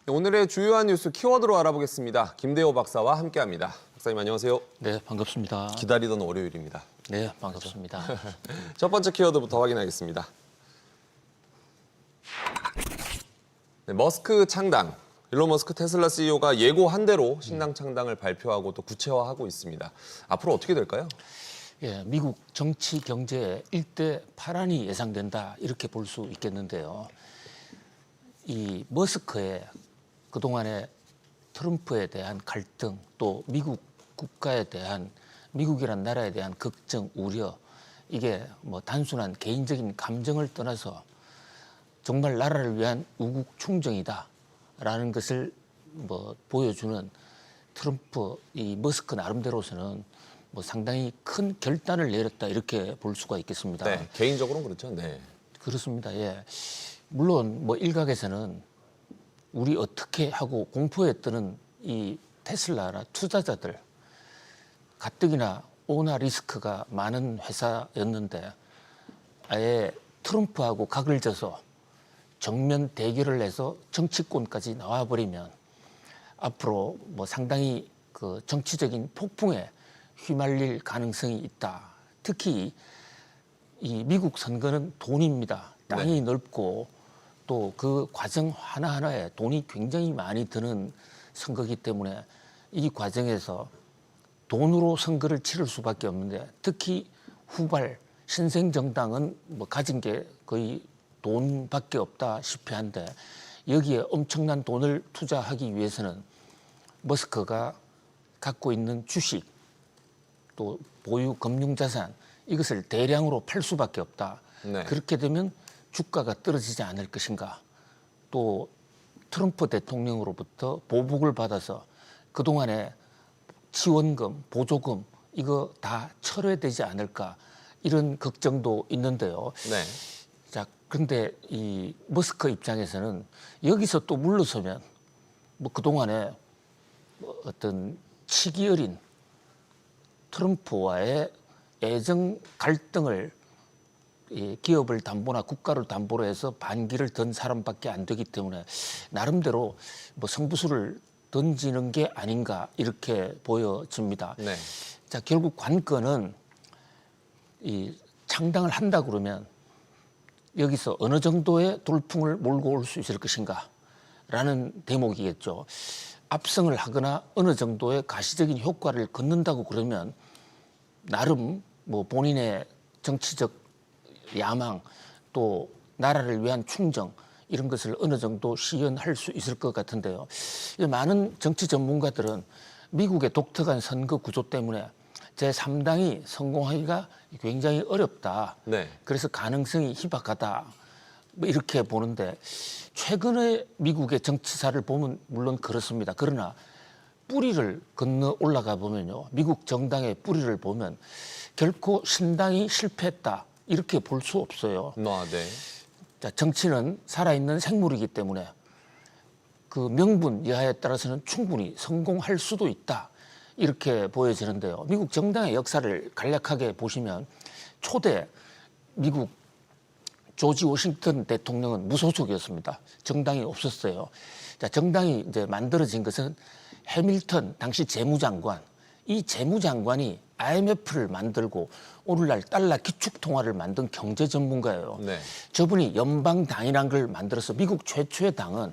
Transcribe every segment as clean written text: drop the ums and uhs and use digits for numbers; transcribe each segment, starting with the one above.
오늘의 주요한 뉴스 키워드로 알아보겠습니다. 김대호 박사와 함께합니다. 박사님 안녕하세요. 네, 반갑습니다. 기다리던 월요일입니다. 네, 반갑습니다. 첫 번째 키워드부터 확인하겠습니다. 네, 머스크 창당. 일론 머스크 테슬라 CEO가 예고한 대로 신당 창당을 발표하고 또 구체화하고 있습니다. 앞으로 어떻게 될까요? 예, 미국 정치 경제에 일대 파란이 예상된다 이렇게 볼 수 있겠는데요. 이 머스크의 그동안의 트럼프에 대한 갈등, 또 미국 국가에 대한 미국이란 나라에 대한 걱정, 우려, 이게 뭐 단순한 개인적인 감정을 떠나서 정말 나라를 위한 우국 충정이다라는 것을 뭐 보여주는 트럼프 이 머스크 나름대로서는 뭐 상당히 큰 결단을 내렸다 이렇게 볼 수가 있겠습니다. 네, 개인적으로는 그렇죠. 네. 그렇습니다. 예. 물론 뭐 일각에서는 우리 어떻게 하고 공포에 뜨는 이 테슬라나 투자자들 가뜩이나 오나 리스크가 많은 회사였는데 아예 트럼프하고 각을 져서 정면 대결을 해서 정치권까지 나와버리면 앞으로 뭐 상당히 그 정치적인 폭풍에 휘말릴 가능성이 있다. 특히 이 미국 선거는 돈입니다. 땅이 넓고 또 그 과정 하나하나에 돈이 굉장히 많이 드는 선거이기 때문에 이 과정에서 돈으로 선거를 치를 수밖에 없는데 특히 후발 신생정당은 뭐 가진 게 거의 돈밖에 없다시피 한데 여기에 엄청난 돈을 투자하기 위해서는 머스크가 갖고 있는 주식 또 보유 금융자산 이것을 대량으로 팔 수밖에 없다. 네. 그렇게 되면 주가가 떨어지지 않을 것인가. 또 트럼프 대통령으로부터 보복을 받아서 그동안에 지원금, 보조금 이거 다 철회되지 않을까 이런 걱정도 있는데요. 네. 자, 그런데 이 머스크 입장에서는 여기서 또 물러서면 뭐 그동안에 뭐 어떤 치기 어린 트럼프와의 애정 갈등을 이 기업을 담보나 국가를 담보로 해서 반기를 던 사람밖에 안 되기 때문에 나름대로 뭐 승부수를 던지는 게 아닌가 이렇게 보여집니다. 네. 자, 결국 관건은 이 창당을 한다 그러면 여기서 어느 정도의 돌풍을 몰고 올 수 있을 것인가라는 대목이겠죠. 압승을 하거나 어느 정도의 가시적인 효과를 걷는다고 그러면 나름 뭐 본인의 정치적 야망 또 나라를 위한 충정 이런 것을 어느 정도 시연할 수 있을 것 같은데요. 많은 정치 전문가들은 미국의 독특한 선거 구조 때문에 제3당이 성공하기가 굉장히 어렵다. 네. 그래서 가능성이 희박하다. 뭐 이렇게 보는데 최근의 미국의 정치사를 보면 물론 그렇습니다. 그러나 뿌리를 건너 올라가 보면요. 미국 정당의 뿌리를 보면 결코 신당이 실패했다. 이렇게 볼 수 없어요. 네. 자, 정치는 살아있는 생물이기 때문에 그 명분 여하에 따라서는 충분히 성공할 수도 있다. 이렇게 보여지는데요. 미국 정당의 역사를 간략하게 보시면 초대 미국 조지 워싱턴 대통령은 무소속이었습니다. 정당이 없었어요. 자, 정당이 이제 만들어진 것은 해밀턴 당시 재무장관, 이 재무장관이 IMF를 만들고 오늘날 달러 기축통화를 만든 경제 전문가예요. 네. 저분이 연방당이라는 걸 만들어서 미국 최초의 당은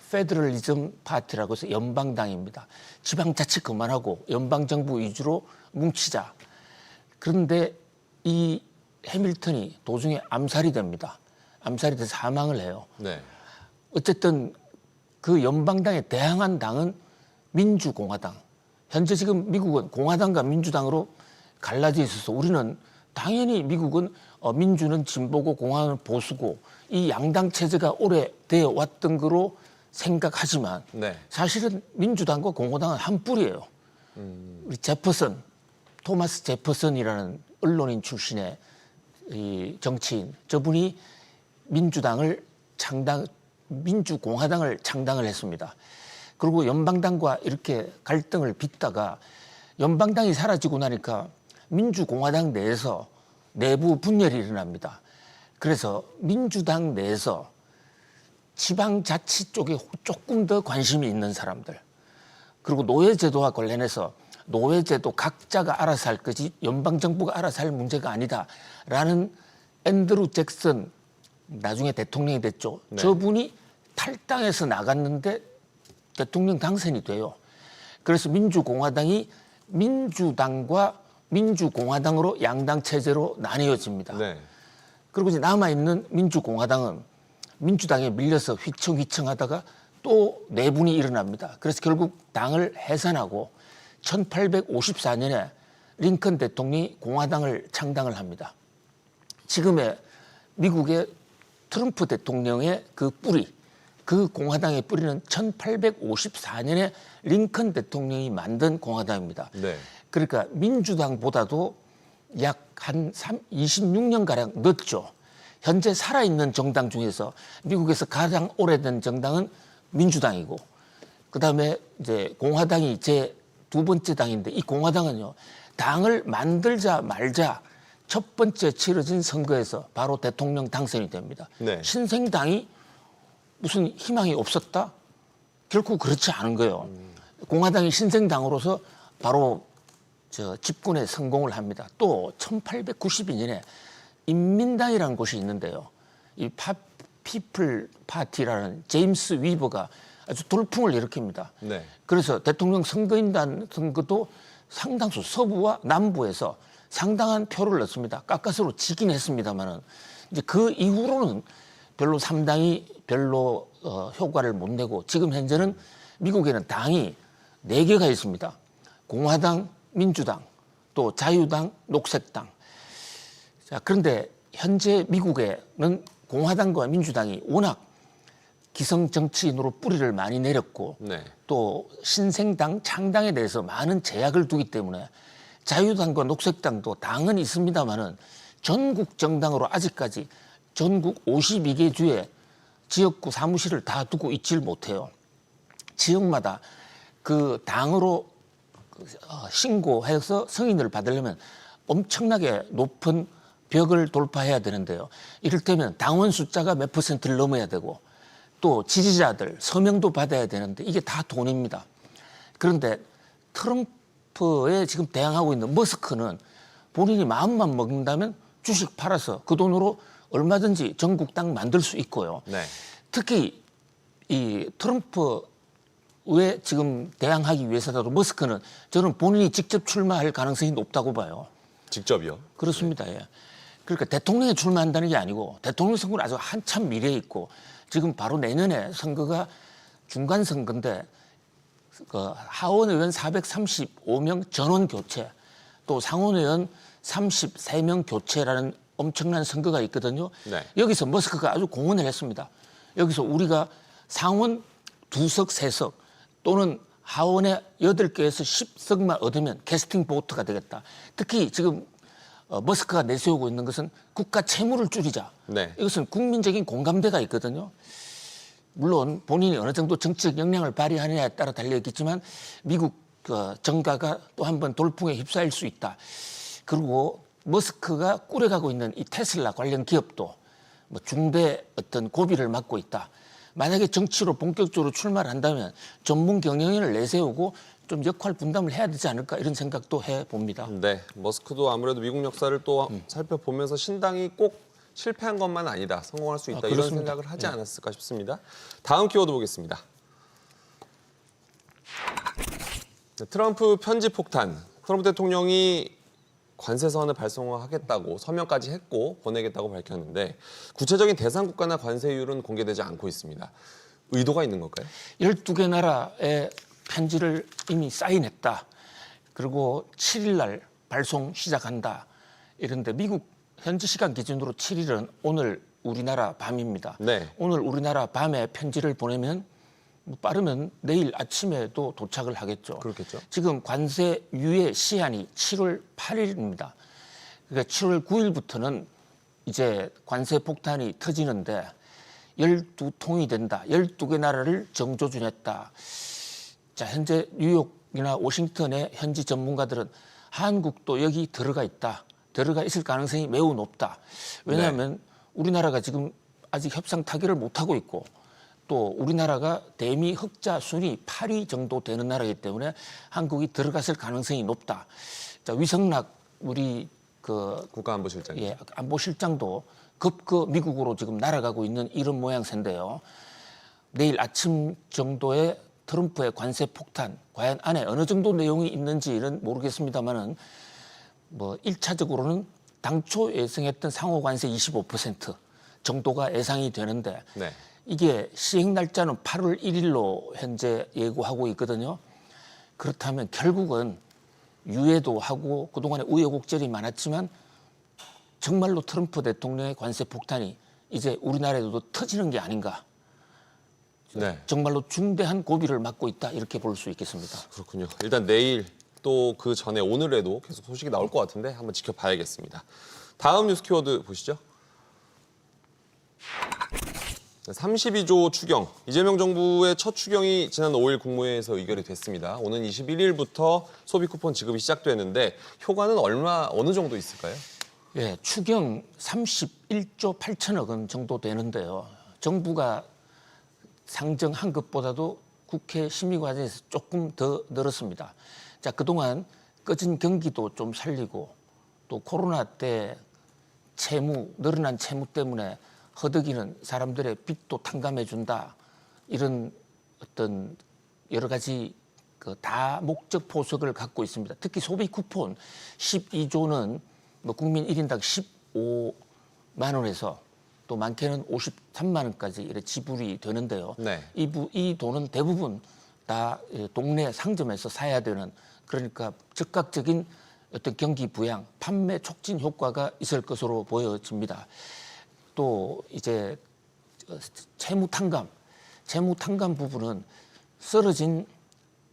페더럴리즘 파티라고 해서 연방당입니다. 지방자치 그만하고 연방정부 위주로 뭉치자. 그런데 이 해밀턴이 도중에 암살이 됩니다. 암살이 돼서 사망을 해요. 네. 어쨌든 그 연방당에 대항한 당은 민주공화당. 현재 지금 미국은 공화당과 민주당으로 갈라져 있어서 우리는 당연히 미국은 민주는 진보고 공화당은 보수고 이 양당 체제가 오래되어 왔던 거로 생각하지만 네. 사실은 민주당과 공화당은 한 뿌리예요. 우리 제퍼슨, 토마스 제퍼슨이라는 언론인 출신의 이 정치인 저분이 민주공화당을 창당을 했습니다. 그리고 연방당과 이렇게 갈등을 빚다가 연방당이 사라지고 나니까 민주공화당 내에서 내부 분열이 일어납니다. 그래서 민주당 내에서 지방자치 쪽에 조금 더 관심이 있는 사람들, 그리고 노예제도와 관련해서 노예제도 각자가 알아서 할 거지 연방정부가 알아서 할 문제가 아니다라는 앤드루 잭슨, 나중에 대통령이 됐죠. 네. 저분이 탈당해서 나갔는데 대통령 당선이 돼요. 그래서 민주공화당이 민주당과 민주공화당으로 양당 체제로 나뉘어집니다. 네. 그리고 이제 남아있는 민주공화당은 민주당에 밀려서 휘청휘청하다가 또 내분이 일어납니다. 그래서 결국 당을 해산하고 1854년에 링컨 대통령이 공화당을 창당을 합니다. 지금의 미국의 트럼프 대통령의 그 뿌리, 그 공화당의 뿌리는 1854년에 링컨 대통령이 만든 공화당입니다. 네. 그러니까 민주당보다도 약 한 26년가량 늦죠. 현재 살아있는 정당 중에서 미국에서 가장 오래된 정당은 민주당이고, 그 다음에 이제 공화당이 제 두 번째 당인데, 이 공화당은요, 당을 만들자 말자 첫 번째 치러진 선거에서 바로 대통령 당선이 됩니다. 네. 신생당이 무슨 희망이 없었다? 결코 그렇지 않은 거예요. 공화당이 신생당으로서 바로 집권에 성공을 합니다. 또 1892년에 인민당이라는 곳이 있는데요. 이 피플 파티라는 제임스 위버가 아주 돌풍을 일으킵니다. 네. 그래서 대통령 선거인단 선거도 상당수 서부와 남부에서 상당한 표를 넣습니다. 가까스로 지긴 했습니다만은 이제 그 이후로는 별로 3당이 별로 효과를 못 내고, 지금 현재는 미국에는 당이 4개가 있습니다. 공화당, 민주당, 또 자유당, 녹색당. 자, 그런데 현재 미국에는 공화당과 민주당이 워낙 기성 정치인으로 뿌리를 많이 내렸고, 네. 또 신생당 창당에 대해서 많은 제약을 두기 때문에 자유당과 녹색당도 당은 있습니다만은 전국 정당으로 아직까지 전국 52개 주에 지역구 사무실을 다 두고 있질 못해요. 지역마다 그 당으로 신고해서 승인을 받으려면 엄청나게 높은 벽을 돌파해야 되는데요. 이를테면 당원 숫자가 몇 %를 넘어야 되고, 또 지지자들 서명도 받아야 되는데 이게 다 돈입니다. 그런데 트럼프에 지금 대항하고 있는 머스크는 본인이 마음만 먹는다면 주식 팔아서 그 돈으로 얼마든지 전국 당 만들 수 있고요. 네. 특히 이 트럼프에 지금 대항하기 위해서라도 머스크는 저는 본인이 직접 출마할 가능성이 높다고 봐요. 직접이요? 그렇습니다. 예. 그러니까 대통령에 출마한다는 게 아니고, 대통령 선거는 아주 한참 미래에 있고, 지금 바로 내년에 선거가 중간 선거인데 그 하원 의원 435명 전원 교체, 또 상원 의원 33명 교체라는 엄청난 선거가 있거든요. 네. 여기서 머스크가 아주 공언을 했습니다. 여기서 우리가 상원 2석, 3석 또는 하원에 8개에서 10석만 얻으면 캐스팅 보트가 되겠다. 특히 지금 머스크가 내세우고 있는 것은 국가 채무를 줄이자. 네. 이것은 국민적인 공감대가 있거든요. 물론 본인이 어느 정도 정치적 역량을 발휘하느냐에 따라 달려있겠지만 미국 정가가 또 한 번 돌풍에 휩싸일 수 있다. 그리고 머스크가 꾸려가고 있는 이 테슬라 관련 기업도 뭐 중대 어떤 고비를 맞고 있다. 만약에 정치로 본격적으로 출마를 한다면 전문 경영인을 내세우고 좀 역할 분담을 해야 되지 않을까, 이런 생각도 해봅니다. 네. 머스크도 아무래도 미국 역사를 또 살펴보면서 신당이 꼭 실패한 것만 아니다, 성공할 수 있다, 이런 그렇습니다. 생각을 하지 않았을까 싶습니다. 다음 키워드 보겠습니다. 트럼프 편지 폭탄. 트럼프 대통령이 관세선을 발송하겠다고 서명까지 했고 보내겠다고 밝혔는데, 구체적인 대상 국가나 관세율은 공개되지 않고 있습니다. 의도가 있는 걸까요? 12개 나라에 편지를 이미 사인했다. 그리고 7일 날 발송 시작한다. 이런데 미국 현지 시간 기준으로 7일은 오늘 우리나라 밤입니다. 네. 오늘 우리나라 밤에 편지를 보내면 뭐 빠르면 내일 아침에도 도착을 하겠죠. 그렇겠죠. 지금 관세 유예 시한이 7월 8일입니다. 그러니까 7월 9일부터는 이제 관세 폭탄이 터지는데 12통이 된다. 12개 나라를 정조준했다. 자, 현재 뉴욕이나 워싱턴의 현지 전문가들은 한국도 여기 들어가 있다. 들어가 있을 가능성이 매우 높다. 왜냐하면 우리나라가 지금 아직 협상 타결을 못하고 있고, 또 우리나라가 대미 흑자 순위 8위 정도 되는 나라이기 때문에 한국이 들어갔을 가능성이 높다. 자, 위성락 우리 그 국가안보실장. 예, 안보실장도 급그 미국으로 지금 날아가고 있는 이런 모양새인데요. 내일 아침 정도에 트럼프의 관세 폭탄 과연 안에 어느 정도 내용이 있는지는 모르겠습니다만은 뭐 1차적으로는 당초 예상했던 상호 관세 25% 정도가 예상이 되는데 네. 이게 시행 날짜는 8월 1일로 현재 예고하고 있거든요. 그렇다면 결국은 유예도 하고 그동안에 우여곡절이 많았지만 정말로 트럼프 대통령의 관세 폭탄이 이제 우리나라에도 터지는 게 아닌가. 네. 정말로 중대한 고비를 맞고 있다 이렇게 볼 수 있겠습니다. 그렇군요. 일단 내일 또 그 전에 오늘에도 계속 소식이 나올 것 같은데 한번 지켜봐야겠습니다. 다음 뉴스 키워드 보시죠. 32조 추경. 이재명 정부의 첫 추경이 지난 5일 국무회의에서 의결이 됐습니다. 오는 21일부터 소비 쿠폰 지급이 시작되는데 효과는 어느 정도 있을까요? 예, 추경 31조 8천억 원 정도 되는데요. 정부가 상정한 것보다도 국회 심의 과정에서 조금 더 늘었습니다. 자, 그동안 꺼진 경기도 좀 살리고 또 코로나 때 늘어난 채무 때문에 허덕이는 사람들의 빚도 탕감해 준다. 이런 어떤 여러 가지 그 다목적 포석을 갖고 있습니다. 특히 소비 쿠폰 12조는 뭐 국민 1인당 15만 원에서 또 많게는 53만 원까지 이렇게 지불이 되는데요. 네. 이 돈은 대부분 다 동네 상점에서 사야 되는 그러니까 즉각적인 어떤 경기 부양, 판매 촉진 효과가 있을 것으로 보여집니다. 또 이제 채무 탕감 부분은 쓰러진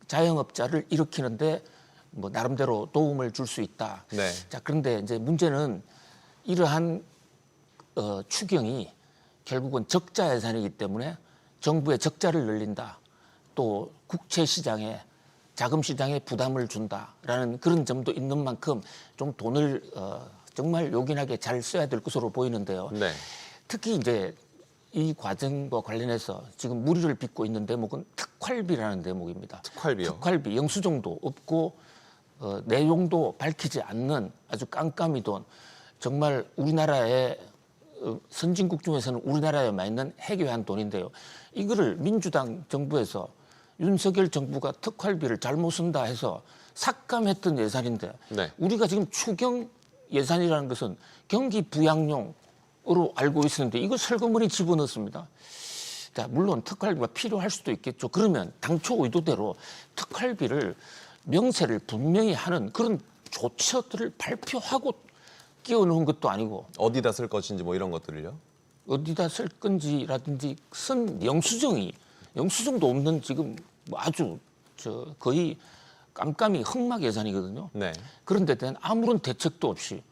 자영업자를 일으키는데 뭐 나름대로 도움을 줄 수 있다. 네. 자, 그런데 이제 문제는 이러한 추경이 결국은 적자 예산이기 때문에 정부의 적자를 늘린다. 또 국채 시장에 자금 시장에 부담을 준다라는 그런 점도 있는 만큼 좀 돈을 정말 요긴하게 잘 써야 될 것으로 보이는데요. 네. 특히 이제 이 과정과 관련해서 지금 무리를 빚고 있는 대목은 특활비라는 대목입니다. 특활비요? 특활비 영수증도 없고 내용도 밝히지 않는 아주 깜깜이 돈. 정말 우리나라의 선진국 중에서는 우리나라에만 있는 해괴한 돈인데요. 이거를 민주당 정부에서 윤석열 정부가 특활비를 잘못 쓴다 해서 삭감했던 예산인데 네. 우리가 지금 추경 예산이라는 것은 경기 부양용으로 알고 있었는데 이걸 설거머니 집어넣습니다. 자, 물론 특활비가 필요할 수도 있겠죠. 그러면 당초 의도대로 특활비를 명세를 분명히 하는 그런 조처들을 발표하고 끼워넣은 것도 아니고 어디다 쓸 것인지 뭐 이런 것들을요? 어디다 쓸 건지라든지 쓴 영수증도 없는 지금 뭐 아주 거의 깜깜이 흑막 예산이거든요. 네. 그런데 대한 아무런 대책도 없이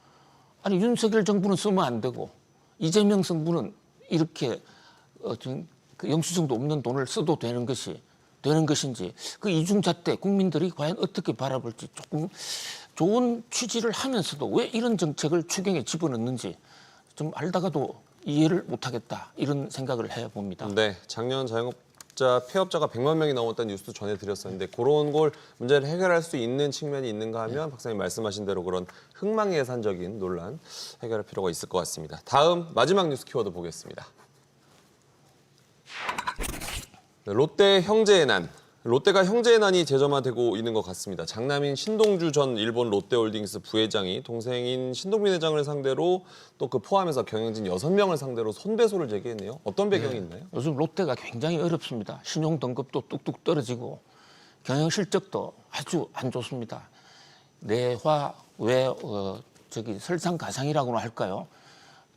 아니 윤석열 정부는 쓰면 안 되고 이재명 정부는 이렇게 그 영수증도 없는 돈을 써도 되는 것인지 그 이중잣대 국민들이 과연 어떻게 바라볼지 조금 좋은 취지를 하면서도 왜 이런 정책을 추경에 집어넣는지 좀 알다가도 이해를 못하겠다 이런 생각을 해봅니다. 네. 작년 자영업자 폐업자가 100만 명이 넘었다는 뉴스도 전해드렸었는데 그런 걸 문제를 해결할 수 있는 측면이 있는가 하면 박사님 말씀하신 대로 그런 흑막 예산적인 논란 해결할 필요가 있을 것 같습니다. 다음 마지막 뉴스 키워드 보겠습니다. 롯데 형제의 난. 롯데가 형제의 난이 재점화되고 있는 것 같습니다. 장남인 신동주 전 일본 롯데홀딩스 부회장이 동생인 신동빈 회장을 상대로 또 그 포함해서 경영진 6명을 상대로 손배소를 제기했네요. 어떤 배경이 있나요? 요즘 롯데가 굉장히 어렵습니다. 신용 등급도 뚝뚝 떨어지고 경영 실적도 아주 안 좋습니다. 내화 설상가상이라고나 할까요?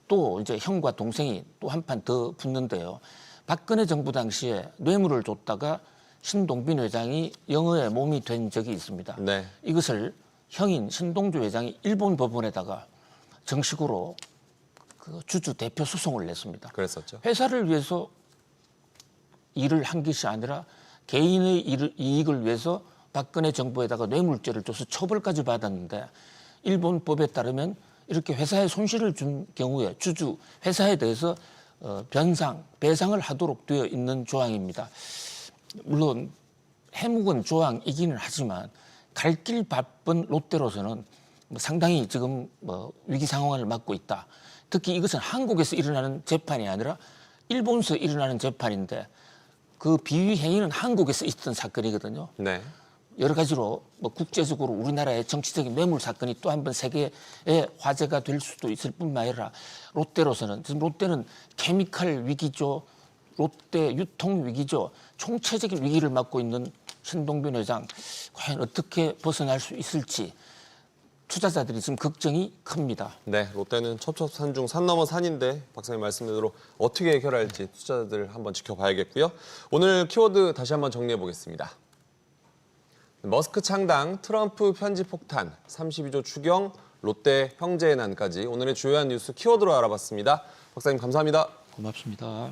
또 이제 형과 동생이 또 한 판 더 붙는데요. 박근혜 정부 당시에 뇌물을 줬다가 신동빈 회장이 영어의 몸이 된 적이 있습니다. 네. 이것을 형인 신동주 회장이 일본 법원에다가 정식으로 그 주주 대표 소송을 냈습니다. 그랬었죠. 회사를 위해서 일을 한 것이 아니라 개인의 이익을 위해서 박근혜 정부에다가 뇌물죄를 줘서 처벌까지 받았는데 일본 법에 따르면 이렇게 회사에 손실을 준 경우에 회사에 대해서 변상, 배상을 하도록 되어 있는 조항입니다. 물론 해묵은 조항이기는 하지만 갈 길 바쁜 롯데로서는 상당히 지금 위기 상황을 맞고 있다. 특히 이것은 한국에서 일어나는 재판이 아니라 일본에서 일어나는 재판인데 그 비위 행위는 한국에서 있었던 사건이거든요. 네. 여러 가지로 국제적으로 우리나라의 정치적인 뇌물 사건이 또 한 번 세계의 화제가 될 수도 있을 뿐만 아니라 롯데로서는 지금 롯데는 케미칼 위기죠. 롯데 유통 위기죠. 총체적인 위기를 맞고 있는 신동빈 회장 과연 어떻게 벗어날 수 있을지 투자자들이 지금 걱정이 큽니다. 네, 롯데는 첩첩산 중 산 넘어 산인데 박사님 말씀대로 어떻게 해결할지 투자자들 한번 지켜봐야겠고요. 오늘 키워드 다시 한번 정리해 보겠습니다. 머스크 창당, 트럼프 편지 폭탄, 32조 추경, 롯데 형제의 난까지 오늘의 주요한 뉴스 키워드로 알아봤습니다. 박사님 감사합니다. 고맙습니다.